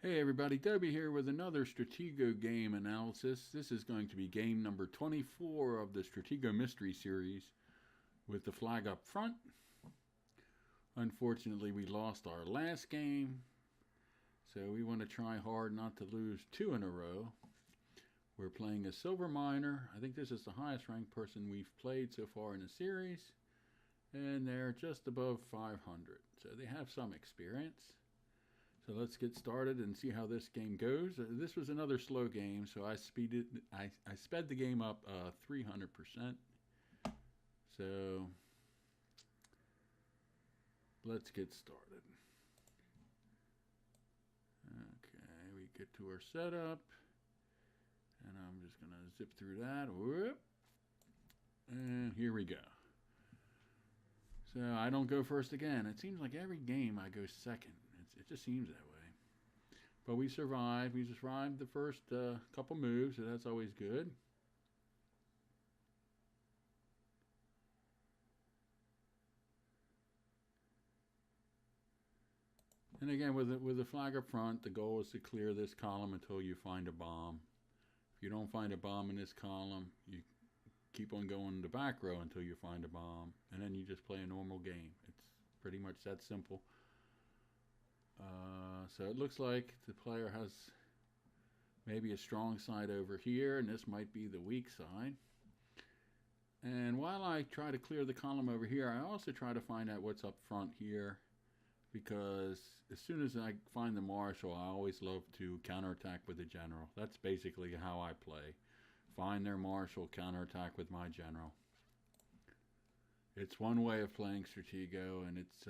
Hey everybody, Dobie here with another Stratego game analysis. This is going to be game number 24 of the Stratego Mystery Series with the flag up front. Unfortunately, we lost our last game, so we want to try hard not to lose two in a row. We're playing a silver miner. I think this is the highest ranked person we've played so far in the series, and they're just above 500, so they have some experience. So let's get started and see how this game goes. This was another slow game, so I sped the game up 300%. So let's get started. Okay, we get to our setup, and I'm just gonna zip through that. Whoop, and here we go. So I don't go first again. It seems like every game I go second. It just seems that way. But we survived. We survived the first couple moves, so that's always good. And again, with the flag up front, the goal is to clear this column until you find a bomb. If you don't find a bomb in this column, you keep on going the back row until you find a bomb, and then you just play a normal game. It's pretty much that simple. So it looks like the player has maybe a strong side over here, and this might be the weak side. And while I try to clear the column over here, I also try to find out what's up front here, because as soon as I find the marshal, I always love to counterattack with the general. That's basically how I play. Find their marshal, counterattack with my general. It's one way of playing Stratego, and it's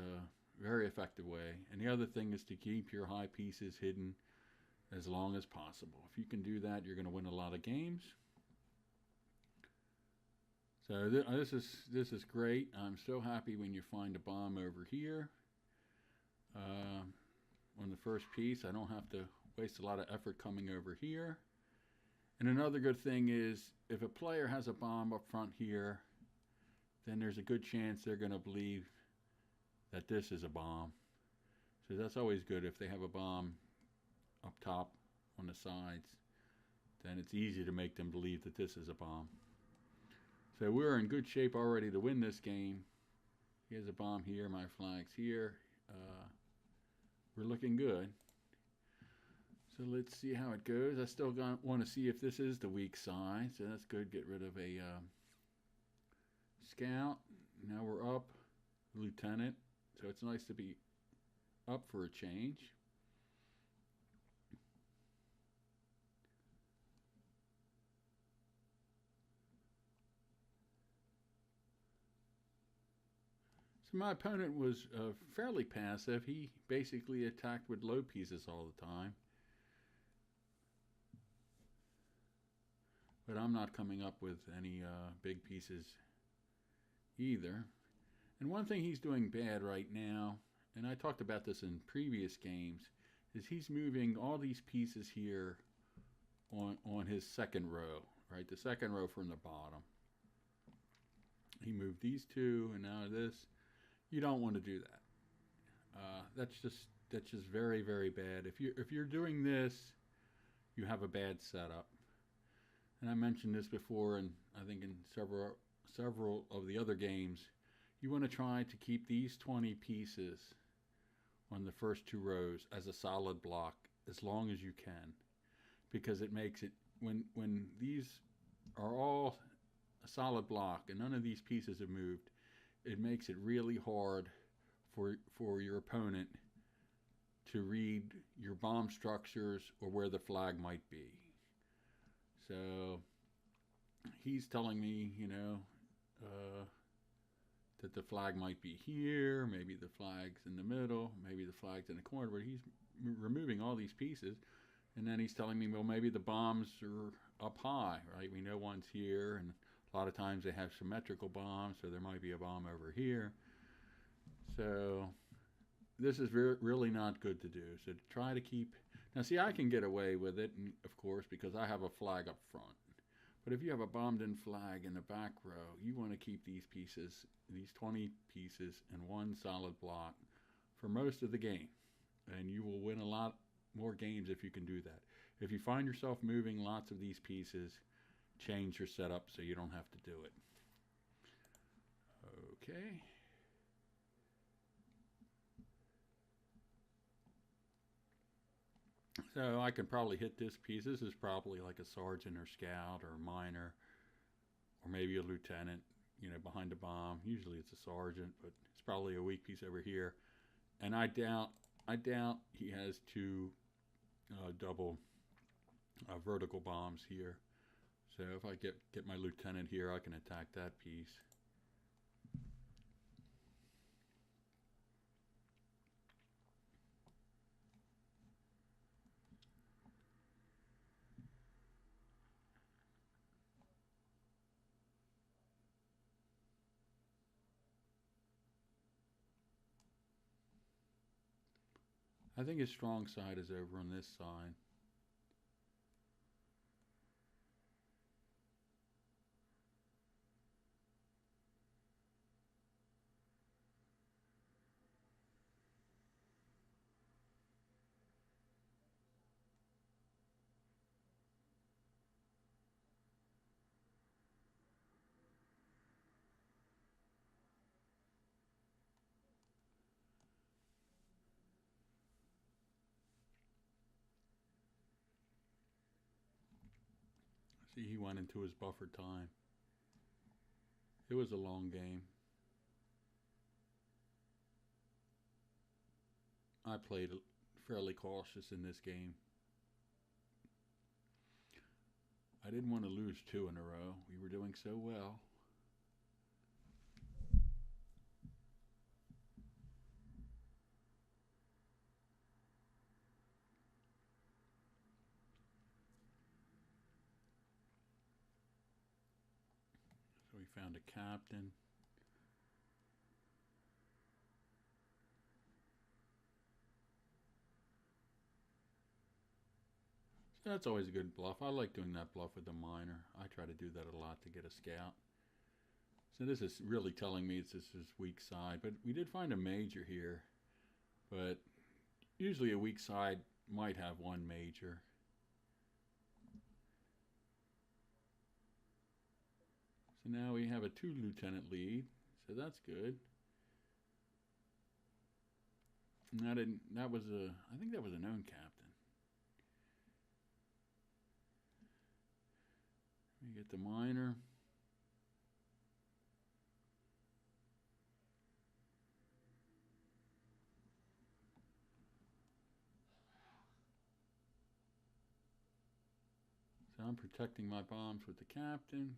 very effective way. And the other thing is to keep your high pieces hidden as long as possible. If you can do that, you're going to win a lot of games. So this is great. I'm so happy when you find a bomb over here on the first piece. I don't have to waste a lot of effort coming over here. And another good thing is if a player has a bomb up front here, then there's a good chance they're going to believe that this is a bomb. So that's always good. If they have a bomb up top on the sides, then it's easy to make them believe that this is a bomb. So we're in good shape already to win this game. He has a bomb here, my flag's here. We're looking good. So let's see how it goes. I still want to see if this is the weak side. So that's good. Get rid of a scout. Now we're up, lieutenant. So it's nice to be up for a change. So my opponent was fairly passive. He basically attacked with low pieces all the time. But I'm not coming up with any big pieces either. And one thing he's doing bad right now, and I talked about this in previous games, is he's moving all these pieces here on his second row, right? The second row from the bottom. He moved these two, and now this. You don't want to do that. That's just very, very bad. If you're doing this, you have a bad setup. And I mentioned this before, and I think in several of the other games. You want to try to keep these 20 pieces on the first two rows as a solid block as long as you can, because it makes it, when these are all a solid block and none of these pieces have moved, it makes it really hard for your opponent to read your bomb structures or where the flag might be. So he's telling me, that the flag might be here, maybe the flag's in the middle, maybe the flag's in the corner, but he's removing all these pieces. And then he's telling me, well, maybe the bombs are up high, right? We know one's here, and a lot of times they have symmetrical bombs, so there might be a bomb over here. So this is really not good to do. So to try to keep... Now, see, I can get away with it, of course, because I have a flag up front. But if you have a bombed-in flag in the back row, you want to keep these pieces, these 20 pieces, in one solid block for most of the game. And you will win a lot more games if you can do that. If you find yourself moving lots of these pieces, change your setup so you don't have to do it. Okay. So I can probably hit this piece. This is probably like a sergeant or scout or minor or maybe a lieutenant, behind a bomb. Usually it's a sergeant, but it's probably a weak piece over here. And I doubt he has two double vertical bombs here. So if I get my lieutenant here, I can attack that piece. I think his strong side is over on this side. See, he went into his buffer time. It was a long game. I played fairly cautious in this game. I didn't want to lose two in a row. We were doing so well. So we found a captain. So that's always a good bluff. I like doing that bluff with the minor. I try to do that a lot to get a scout. So this is really telling me this is weak side. But we did find a major here. But usually a weak side might have one major. So now we have a 2-lieutenant lead. So that's good. And I think that was a known captain. We get the minor. So I'm protecting my bombs with the captain.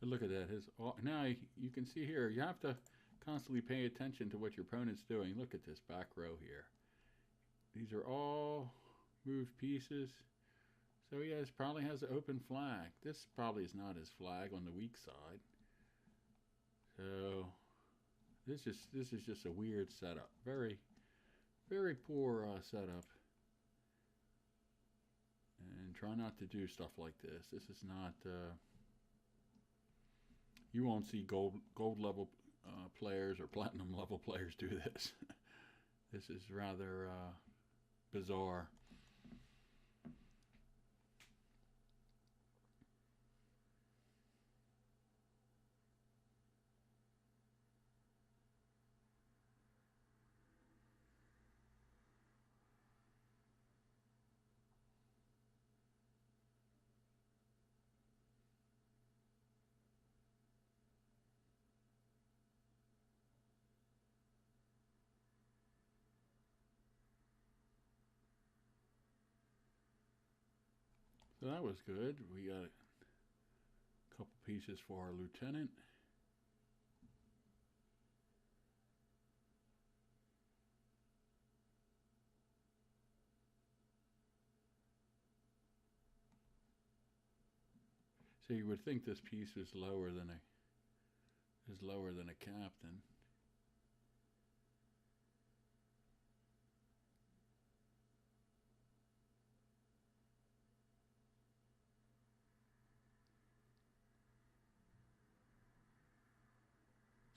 But look at that. Now you can see here, you have to constantly pay attention to what your opponent's doing. Look at this back row here. These are all moved pieces. So he probably has an open flag. This probably is not his flag on the weak side. So this is just a weird setup. Very, very poor setup. And try not to do stuff like this. This is not. You won't see gold level players or platinum level players do this. This is rather bizarre. So that was good. We got a couple pieces for our lieutenant. So you would think this piece is lower than a captain.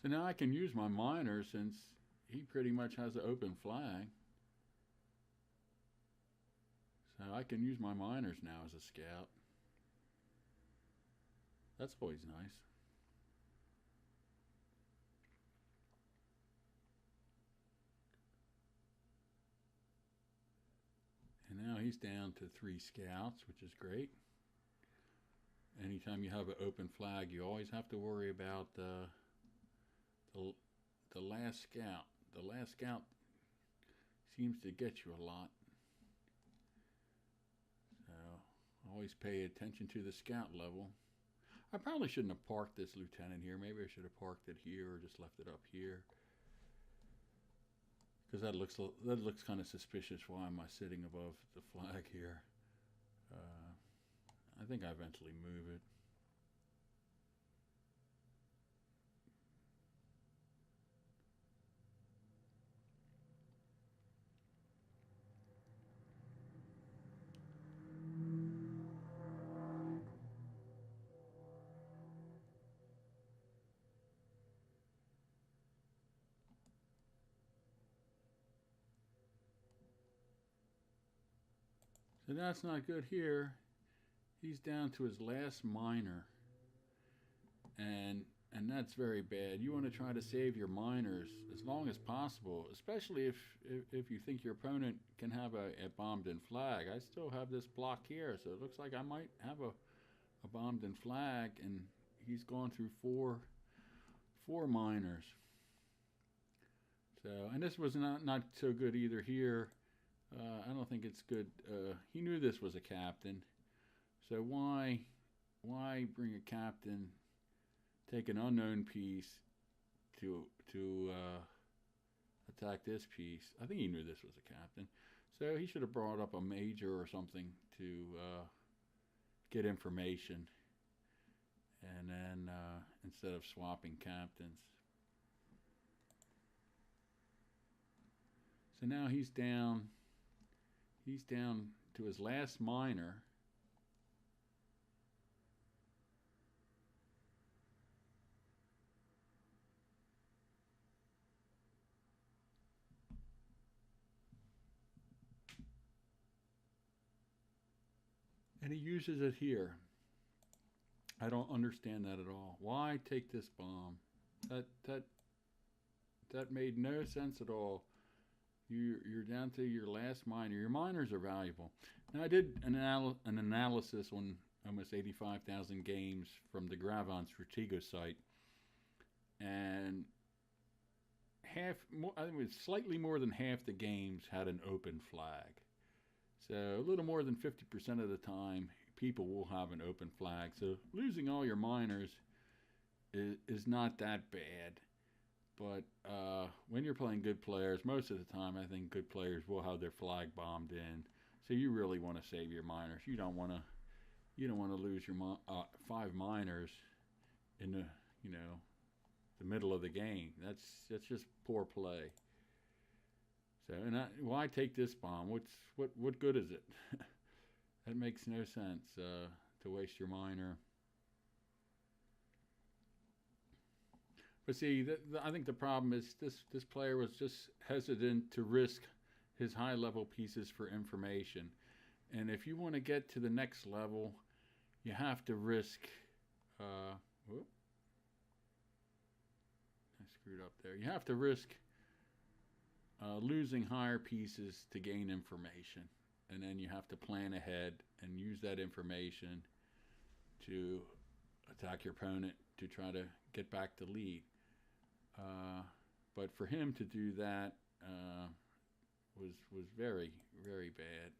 So now I can use my miner since he pretty much has an open flag. So I can use my miners now as a scout. That's always nice. And now he's down to 3 scouts, which is great. Anytime you have an open flag, you always have to worry about the last scout. The last scout seems to get you a lot. So always pay attention to the scout level. I probably shouldn't have parked this lieutenant here. Maybe I should have parked it here or just left it up here. Because that looks kind of suspicious. Why am I sitting above the flag here? I think I eventually move it. So that's not good here. He's down to his last miner. And that's very bad. You want to try to save your miners as long as possible, especially if you think your opponent can have a bombed-in flag. I still have this block here, so it looks like I might have a bombed-in flag, and he's gone through four miners. So, and this was not so good either here. I don't think it's good. He knew this was a captain, so why bring a captain? Take an unknown piece to attack this piece. I think he knew this was a captain, so he should have brought up a major or something to get information, and then instead of swapping captains. So now he's down to his last miner. And he uses it here. I don't understand that at all. Why take this bomb? That made no sense at all. You're down to your last miner. Your miners are valuable. Now I did an analysis on almost 85,000 games from the Gravon Stratego site, and I think it was slightly more than half the games had an open flag. So a little more than 50% of the time, people will have an open flag. So losing all your miners is not that bad. But when you're playing good players, most of the time, I think good players will have their flag bombed in. So you really want to save your miners. You don't want to lose your 5 miners in the middle of the game. That's just poor play. So, why take this bomb? What good is it? That makes no sense to waste your miner. But see, I think the problem is this player was just hesitant to risk his high-level pieces for information. And if you want to get to the next level, you have to risk... I screwed up there. You have to risk losing higher pieces to gain information. And then you have to plan ahead and use that information to attack your opponent to try to get back the lead. But for him to do that was very, very bad.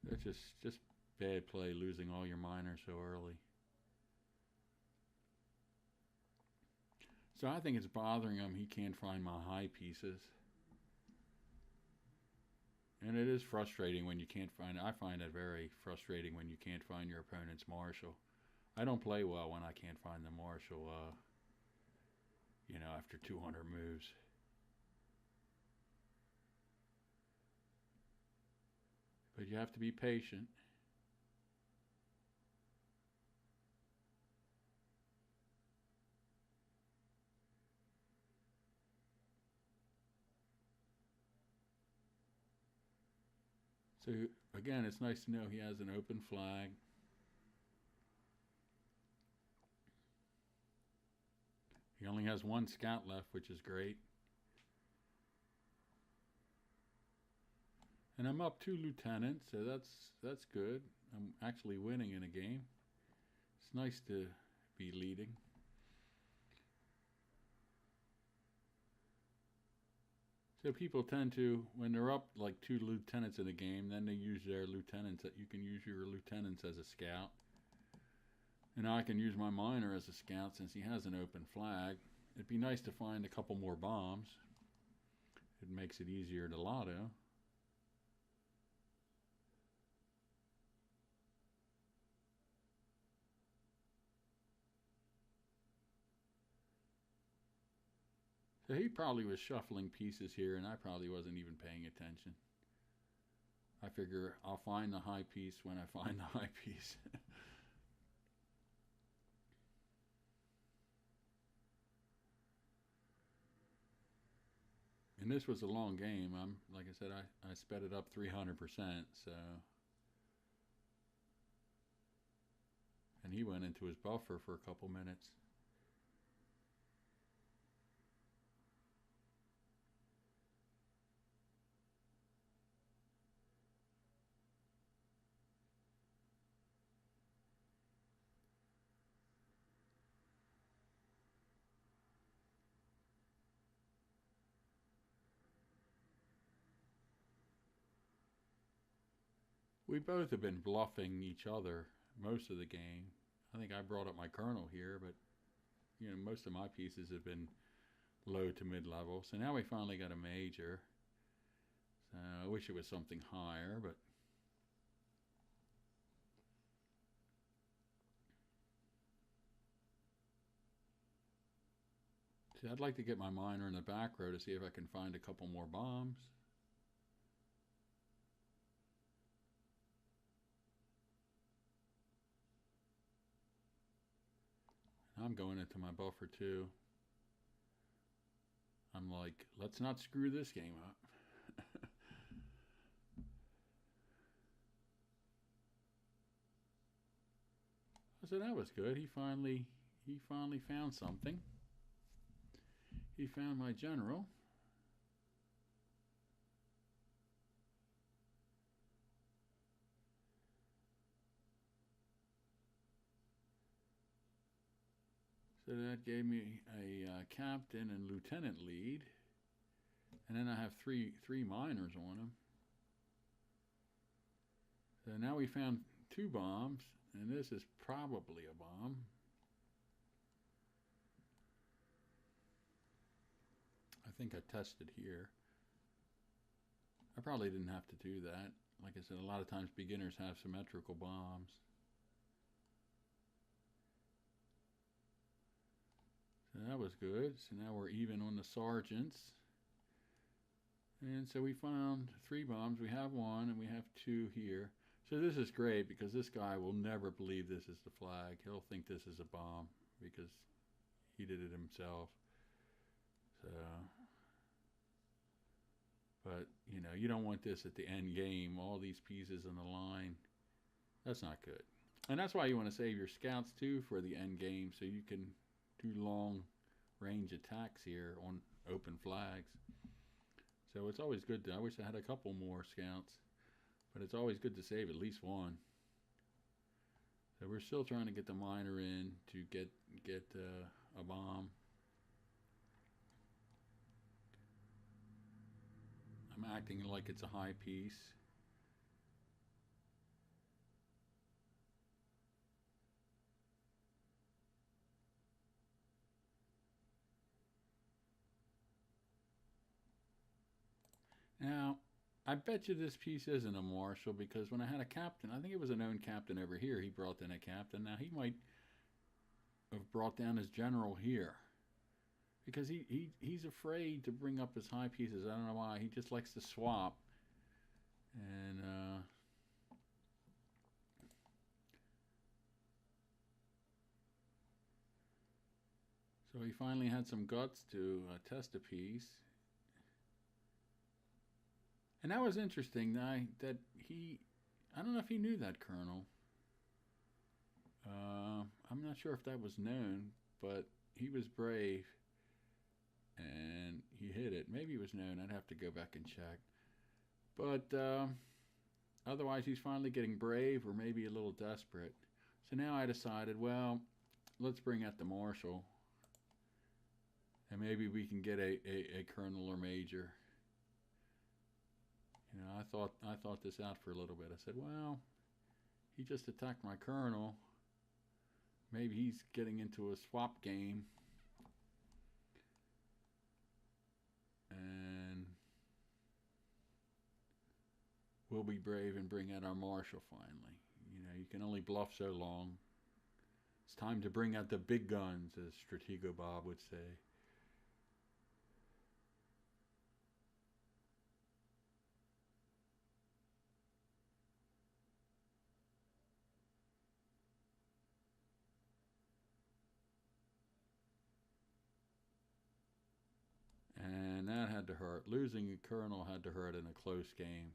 That's just bad play, losing all your miners so early. So I think it's bothering him he can't find my high pieces. And it is frustrating when you can't find it. I find it very frustrating when you can't find your opponent's marshal. I don't play well when I can't find the marshal, after 200 moves. but you have to be patient. So again, it's nice to know he has an open flag. He only has one scout left, which is great. And I'm up 2 lieutenants, so that's good. I'm actually winning in a game. It's nice to be leading. So people tend to, when they're up like 2 lieutenants in a game, then they use their lieutenants. That you can use your lieutenants as a scout. And I can use my miner as a scout since he has an open flag. It'd be nice to find a couple more bombs. It makes it easier to lotto. So he probably was shuffling pieces here, and I probably wasn't even paying attention. I figure I'll find the high piece when I find the high piece. And this was a long game. Like I said, I sped it up 300%. So, and he went into his buffer for a couple minutes. We both have been bluffing each other most of the game. I think I brought up my colonel here, but most of my pieces have been low to mid-level. So now we finally got a major. So I wish it was something higher, but see, I'd like to get my miner in the back row to see if I can find a couple more bombs. I'm going into my buffer too. I'm like, let's not screw this game up. So that was good. He finally found something. He found my general. So that gave me a captain and lieutenant lead. And then I have three miners on him. So now we found 2 bombs, and this is probably a bomb. I think I tested here. I probably didn't have to do that. Like I said, a lot of times beginners have symmetrical bombs. So that was good. So now we're even on the sergeants. And so we found 3 bombs. We have 1 and we have 2 here. So this is great because this guy will never believe this is the flag. He'll think this is a bomb because he did it himself. So, but you don't want this at the end game. All these pieces in the line. That's not good. And that's why you want to save your scouts too for the end game so you can do long range attacks here on open flags. So it's always good I wish I had a couple more scouts, but it's always good to save at least 1. So we're still trying to get the miner in to get a bomb. I'm acting like it's a high piece. Now, I bet you this piece isn't a marshal because when I had a captain, I think it was a known captain over here. He brought in a captain. Now, he might have brought down his general here because he's afraid to bring up his high pieces. I don't know why. He just likes to swap. And So he finally had some guts to test a piece. And that was interesting. That he, I don't know if he knew that Colonel. I'm not sure if that was known, but he was brave and he hit it. Maybe it was known. I'd have to go back and check. But otherwise, he's finally getting brave or maybe a little desperate. So now I decided, well, let's bring out the Marshal. And maybe we can get a Colonel or Major. You know, I thought this out for a little bit. I said, well, he just attacked my Colonel. Maybe he's getting into a swap game. And we'll be brave and bring out our Marshal finally. You know, you can only bluff so long. It's time to bring out the big guns, as Stratego Bob would say. And that had to hurt. Losing a Colonel had to hurt in a close game.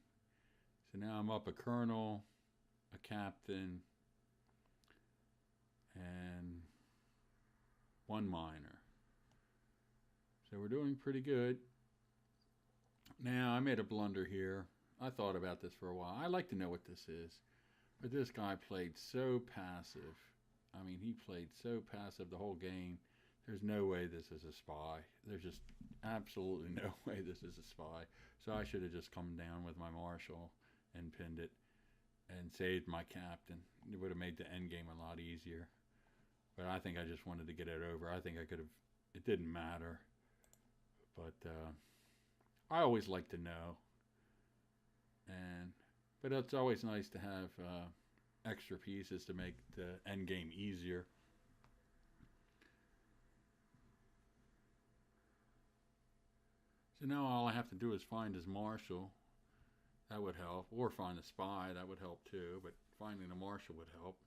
So now I'm up a Colonel, a Captain, and one Minor. So we're doing pretty good. Now, I made a blunder here. I thought about this for a while. I like to know what this is. But this guy played so passive. I mean, he played so passive the whole game. There's no way this is a spy. There's just absolutely no way this is a spy. So I should have just come down with my Marshal and pinned it and saved my Captain. It would have made the end game a lot easier. But I think I just wanted to get it over. I think I could have, it didn't matter. But I always like to know. But it's always nice to have extra pieces to make the end game easier. So now all I have to do is find his Marshal. That would help. Or find a spy. That would help too. But finding a Marshal would help.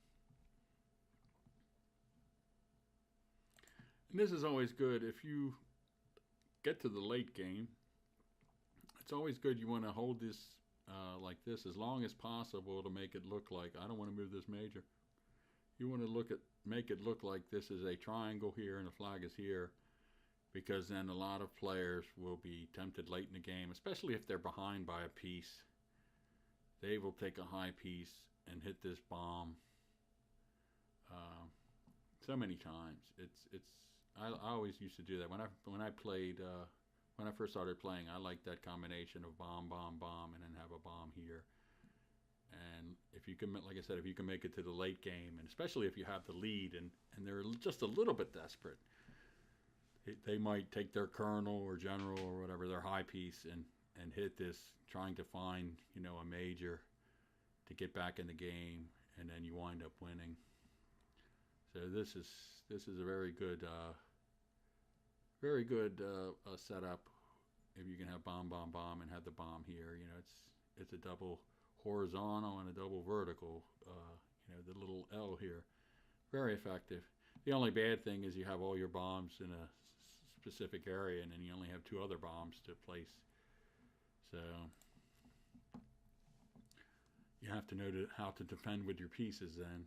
And this is always good if you get to the late game. It's always good. You want to hold this like this as long as possible to make it look like, I don't want to move this Major. You want to make it look like this is a triangle here and the flag is here, because then a lot of players will be tempted late in the game, especially if they're behind by a piece. They will take a high piece and hit this bomb so many times. I always used to do that when I played. When I first started playing, I liked that combination of bomb, bomb, bomb, and then have a bomb here. And if you can, like I said, if you can make it to the late game, and especially if you have the lead and they're just a little bit desperate, they might take their Colonel or General or whatever, their high piece, and hit this, trying to find, you know, a Major to get back in the game, and then you wind up winning. So this is a very good setup. If you can have bomb, bomb, bomb, and have the bomb here, you know, it's a double horizontal and a double vertical. You know, the little L here, very effective. The only bad thing is you have all your bombs in a specific area, and then you only have two other bombs to place. So you have to know how to defend with your pieces then.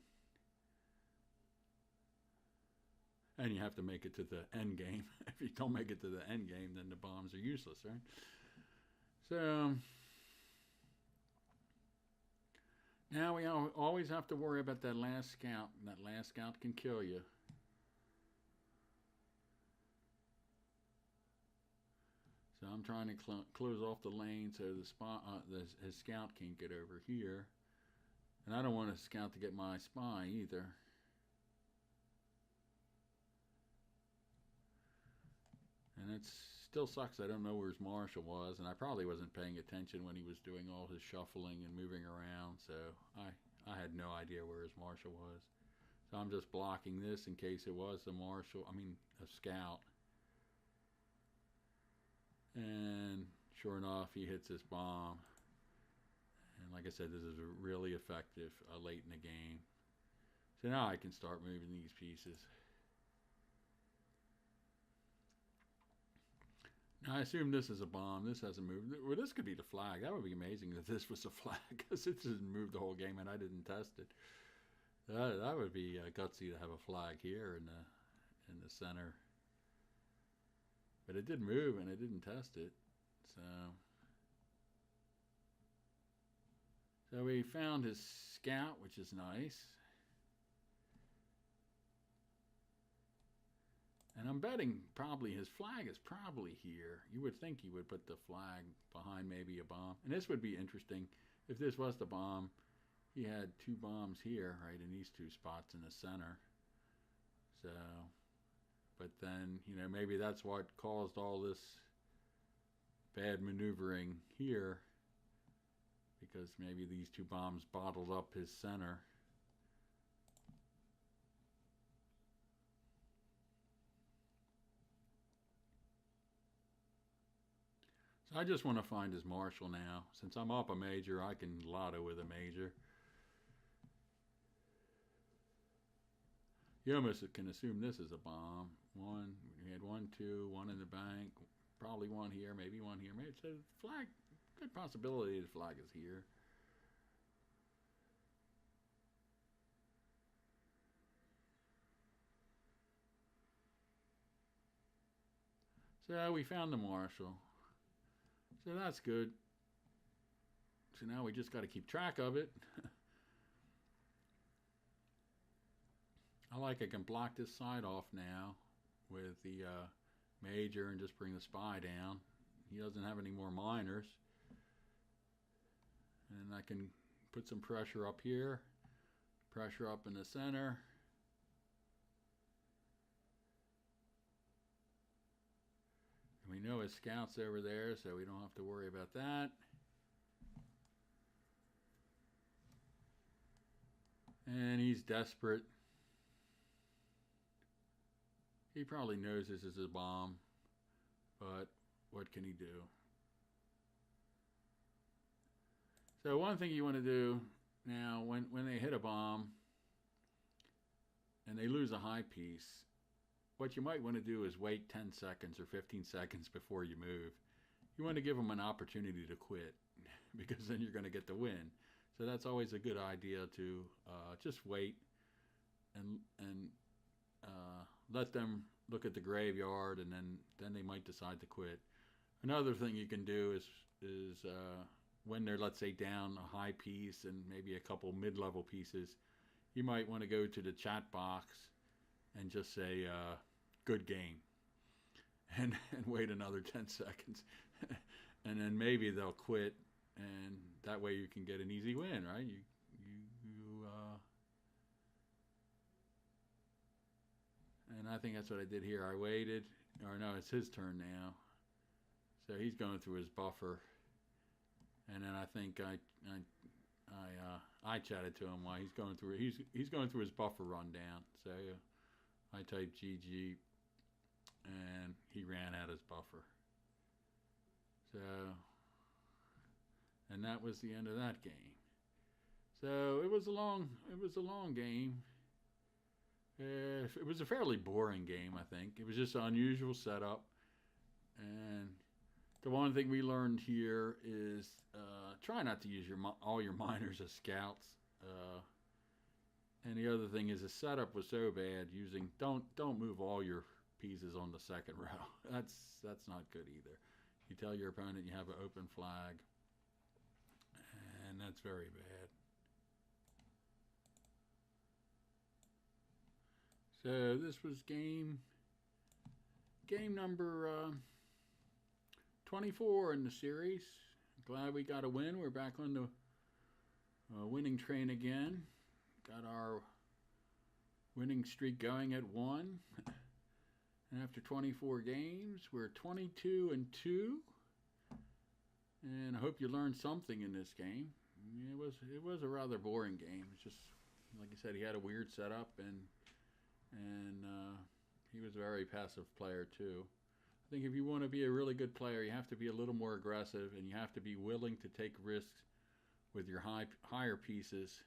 And you have to make it to the end game. If you don't make it to the end game, then the bombs are useless, right? So now we always have to worry about that last scout. And that last scout can kill you. So I'm trying to close off the lane so his scout can't get over here. And I don't want a scout to get my spy either. And it still sucks I don't know where his Marshal was, and I probably wasn't paying attention when he was doing all his shuffling and moving around, so I had no idea where his Marshal was. So I'm just blocking this in case it was a scout. And sure enough, he hits this bomb. And like I said, this is really effective late in the game. So now I can start moving these pieces. Now, I assume this is a bomb. This hasn't moved. Well, this could be the flag. That would be amazing if this was a flag, because it hasn't moved the whole game and I didn't test it. That would be gutsy to have a flag here in the center. But it did move and I didn't test it. So we found his scout, which is nice. And I'm betting probably his flag is probably here. You would think he would put the flag behind maybe a bomb. And this would be interesting. If this was the bomb, he had two bombs here, right, in these two spots in the center. So, but then, maybe that's what caused all this bad maneuvering here, because maybe these two bombs bottled up his center. So I just want to find his marshal now. Since I'm up a major, I can lotto with a major. You almost can assume this is a bomb. We had 1, 2, 1 in the bank, probably one here, maybe one here. Maybe it's a flag. Good possibility the flag is here. So we found the marshal. So that's good. So now we just got to keep track of it. I can block this side off now with the major and just bring the spy down. He doesn't have any more minors. And I can put some pressure up here, pressure up in the center. And we know his scout's over there, so we don't have to worry about that. And he's desperate. He probably knows this is a bomb, but what can he do? So one thing you want to do now, when they hit a bomb and they lose a high piece, what you might want to do is wait 10 seconds or 15 seconds before you move. You want to give them an opportunity to quit, because then you're going to get the win. So that's always a good idea to just wait and let them look at the graveyard, and then they might decide to quit. Another thing you can do is when they're, let's say, down a high piece and maybe a couple mid-level pieces, you might want to go to the chat box and just say, good game, and wait another 10 seconds. And then maybe they'll quit, and that way you can get an easy win, right? And I think that's what I did here. I waited, or no, it's his turn now. So he's going through his buffer, and then I think I chatted to him while he's going through. He's going through his buffer rundown. So I typed GG, and he ran out his buffer. So, and that was the end of that game. So it was a long game. It was a fairly boring game, I think. It was just an unusual setup. And the one thing we learned here is try not to use all your miners as scouts. And the other thing is the setup was so bad. Don't move all your pieces on the second row. That's not good either. You tell your opponent you have an open flag, and that's very bad. So this was game number 24 in the series. Glad we got a win. We're back on the winning train again. Got our winning streak going at 1. And after 24 games, we're 22-2. And I hope you learned something in this game. It was a rather boring game. It's just, like I said, he had a weird setup, and he was a very passive player too. I think if you want to be a really good player, you have to be a little more aggressive, and you have to be willing to take risks with your higher pieces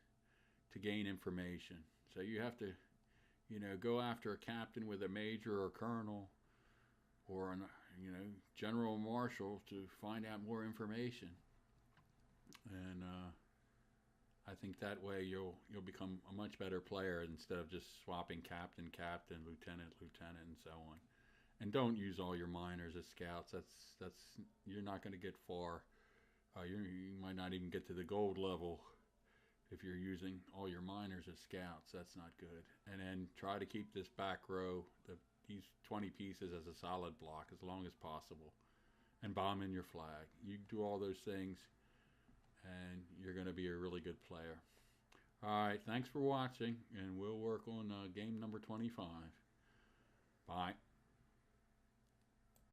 to gain information. So you have to, go after a captain with a major or colonel, or General Marshal to find out more information. And I think that way you'll become a much better player instead of just swapping captain, captain, lieutenant, lieutenant, and so on. And don't use all your miners as scouts. That's you're not going to get far. You might not even get to the gold level if you're using all your miners as scouts. That's not good. And then try to keep this back row, these 20 pieces, as a solid block as long as possible. And bomb in your flag. You do all those things, and you're going to be a really good player. All right, thanks for watching, and we'll work on game number 25.